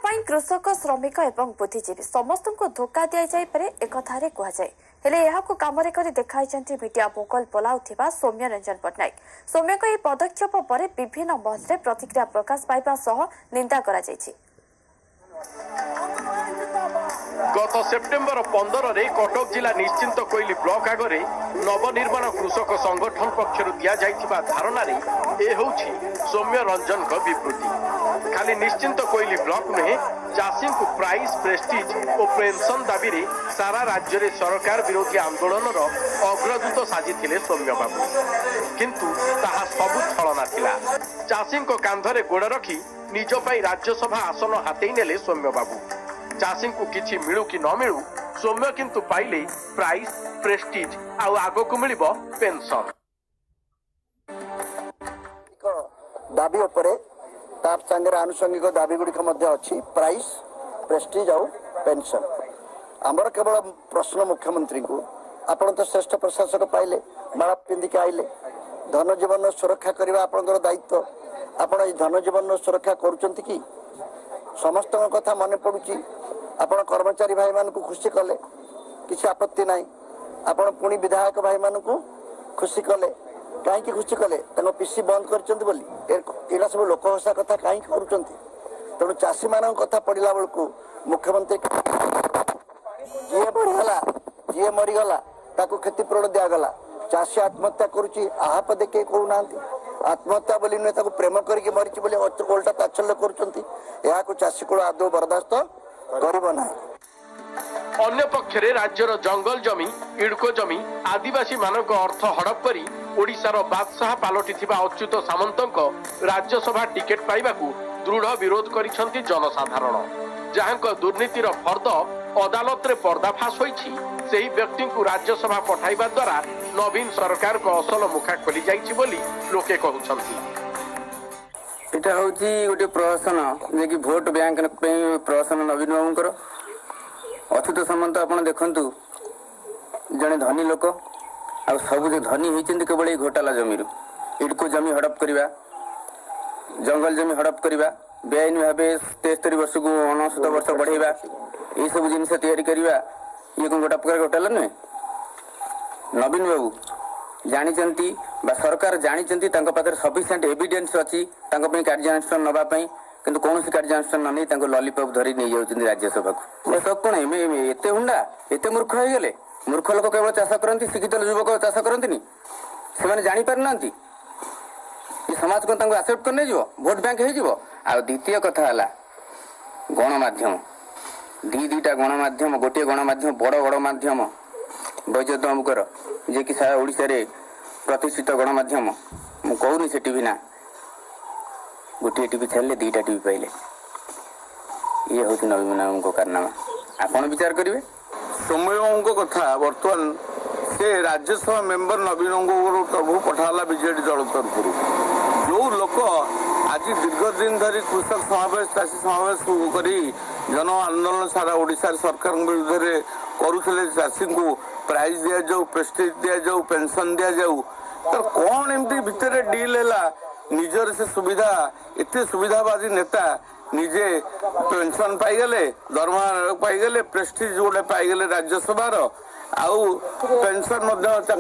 कृषक श्रमिक एवं बुद्धिजीवी समस्त को धोखा दि जापे एक कथार कहुए हेले यहाकु कामरे करी देखाइछन्ति मीडिया मोकल बोलाउथिबा सौम्य रंजन पट्टनायक। सौम्यको ଏହି पदक्षेप पर विभिन्न महलरे प्रतिक्रिया प्रकाश पाइबा सह निंदा करा जायछि। गत सेप्टेम्बर 15 रे कटक जिला निश्चिंत कोइली ब्लॉक आगरे नवनिर्माण कृषक संगठन पक्षर दिया जाइथिबा धारणा रे ए होछि सौम्य रंजन को विवृत्ति। खाली निश्चिंत कोइली ब्लॉक नुहे चाषी को प्राइस प्रेस्टीज और पेंशन दाबी रे सारा राज्य रे सरकार विरोधी आंदोलन रो अग्रदूत साजिथिले सौम्य बाबू, किंतु ताहा सबु छलना थिला। चाषी को कांधरे गोड़ रखी निज पई राज्यसभा आसन हातेई नेले सौम्य बाबू। चाषी को किछि मिलू कि न मिलू सौम्य किंतु पाइले प्राइस प्रेस्टीज आउ आगो को मिलिबो पेंशन। दाबी उपरे ताप संगे आनुषंगिक दाबी गुड़िक अच्छी प्राइस प्रेस्टीज आउ पेंशन। आमर केवल प्रश्न मुख्यमंत्री को आपण तो श्रेष्ठ प्रशासक पाइले माला पिंधिक आइले धन जीवन सुरक्षा करने आपंकर दायित्व आपण धन जीवन सुरक्षा करुँच कि समस्त कथा मन पड़ुची। आपण कर्मचारी भाई मान को खुशी कले किसी आपत्ति ना। आपण पुणी विधायक भाई मान को खुशी कले कहीं खुशी कले पीसी बंद कर सब लोकहसा कथा कहीं कर तेणु चाषी मान कथा पड़ा बेलू मुख्यमंत्री जी बढ़ीगला जी मरीगला ताको क्षतिपूरण दिगला। चाषी आत्महत्या करुच्ची आहा पदे कई करूना आत्महत्या बोली नुहे प्रेम करके मरीची बोली ओल्टा तात्सल्य कर चाषी को आदौ बर्दास्त करना। अन्य पक्षरे राज्यर जंगल जमी इडको जमी आदिवासी मानक अर्थ हड़प करी ओडिशार बादशाह पालटिथिबा अच्युत सामंतक राज्यसभा टिकेट पाइबाकू दृढ़ विरोध करिसंती जनसाधारण। जहांक दुर्नीतिर फर्द अदालत रे पर्दाफाश होईछि सेही व्यक्ति को राज्यसभा पठाइबा द्वारा नवीन सरकार को असल मुखा खोली जाइछि बोली लोके कहउछंती। एटा होची गोटे प्रशासन जे कि भोट बैंक पे प्रशासन नवीन बाबूंकर अच्युत सामंत आपण देखंतु जने धनी लोक आ सब जे धनी होइछन्ति केवल घोटाला जमीर इडको जमी हड़प करिबा जंगल जमी हड़प करिबा बेआईन भावे 73 वर्ष को 69 वर्ष बढ़ेबा ये सब जिनस तैयारी करिबा ये कोन गोटा प्रकार घोटाला नुहे। नवीन बाबू जानिचंती बा सरकार जानिचंती तांको पाखरे सफिशिएंट एविडेंस अछि तांको पे कार्यानुष्ठान नबा पई किंतु कौन कार्यानुष्ठान न नहीं तांको लॉलीपॉप धरी नहीं जाउछन्ती राज्यसभा को। ये सब कोन एते हुंडा एते मूर्ख हो गेले। मूर्ख लोक केवल चाष करती शिक्षित युवक चाष करती से जानी पार ना ये समाज को एक्सेप्ट करने भोट बैंक हो। द्वितीय कथा है गणमाध्यम दीटा गणमाध्यम गोटे गणमाध्यम बड़ गणमाध्यम वैजयंत बाबूकर जे कि सारा ओडिशा रे प्रतिष्ठित गणमाध्यम मु कहूनी से टीवी ना गोटे टीवी छाड़े दीटा टीवी पाइले ये हूँ नवीन बाबू कारनामा। आपण विचार करेंगे सौम्य बाबू कथा बर्तमान से राज्यसभा मेंबर नवीन प्रभु पठाला बीजेडी दल तरफ जो लोक आज दीर्घ दिन धरी कृषक समावेश चाषी समावेश करी जन आंदोलन सारा ओडिशा सरकार विरुद्ध में करुले चाषी को प्राइज दि जाऊ प्रेस्टीज दि जाऊ पेंशन दि जाऊ तो कौन एमती भितर डील है निजर से सुविधा एत सुविधावादी नेता निजे पेंशन पाईगले दरमा पाईगले प्रेस्टीज गोटे पाईगले राज्यसभा आउ पेंशन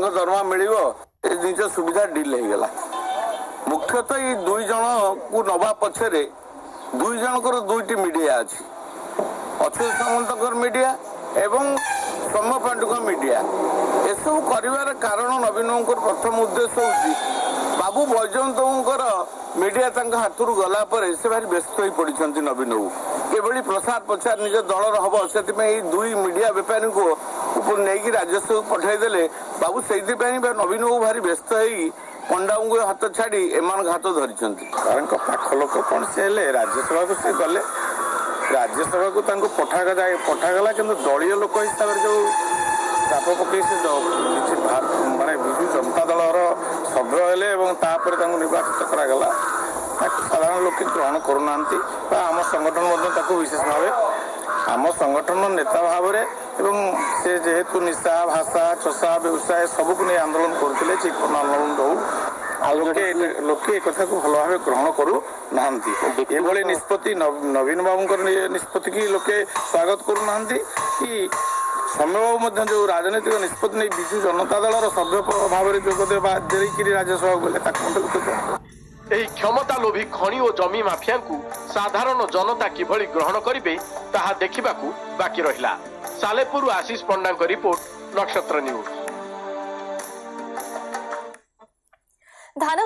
दरमा मिलिबो निज सुविधा डील हो गला। मुख्यतः ये दुई जन को नवा पछरे दुई जनकर दुईटी मीडिया अच्छी अच्युत सामंतकर मीडिया एवं सौम्य पांडुक मीडिया एसबू कर कारण नवीन प्रथम उद्देश्य होची बाबू वैजयंतर मीडिया हाथ गला से भारी व्यस्त हो पड़ी नवीन बाबू किभली प्रसाद प्रचार निज दलर हम से दुई मीडिया बेपारी को नहीं राजस्व पठाईदे बाबू से नवीन बाबू भारी व्यस्त हो पंडा को हाथ छाड़ी एम हाथ धरी पाख लोक कौन से राज्यसभा को सी गले राज्यसभा को पठागला कि दलीय लोक हिसाब से जो चाप पकई से मानने विजु जनता दलर सभ्य हेले निर्वाचित करागला साधारण लोक ग्रहण करूना आम संगठन विशेष भाव आम संगठन नेता भाव से जेहेतु निशा भाषा चषा व्यवसाय सबको नहीं आंदोलन करते चिकन आंदोलन हो ଲୋକେ ଏ କଥାକୁ ଭଲ ଭାବେ ଗ୍ରହଣ କରୁ ନାହାନ୍ତି ଏଭଳି ନିଷ୍ପତ୍ତି ନବୀନ ବାବୁଙ୍କର ନିଷ୍ପତ୍ତି କି ଲୋକେ ସ୍ୱାଗତ କରୁନାହାନ୍ତି କି ସୌମ୍ୟ ବାବୁ ମଧ୍ୟ ଯୋଉ ରାଜନୈତିକ ନିଷ୍ପତ୍ତି ନେଇ ବିଜୁ ଜନତା ଦଳର ସଭ୍ୟ ଭାବରେ ଯୋଗ ଦେବା ଦେଇକିରି ରାଜ୍ୟସଭାକୁ ଗଲେ ତାକୁ ମଧ୍ୟ ଲୋକେ ଏହି କ୍ଷମତା ଲୋଭୀ ଖଣି ଓ ଜମି ମାଫିଆଙ୍କୁ ସାଧାରଣ ଜନତା କିଭଳି ଗ୍ରହଣ କରିବେ ତାହା ଦେଖିବାକୁ ବାକି ରହିଲା। ସାଲେପୁରରୁ ଆଶିଷ ପଣ୍ଡାଙ୍କ ରିପୋର୍ଟ, ନକ୍ଷତ୍ର ନ୍ୟୁଜ। ଧାନ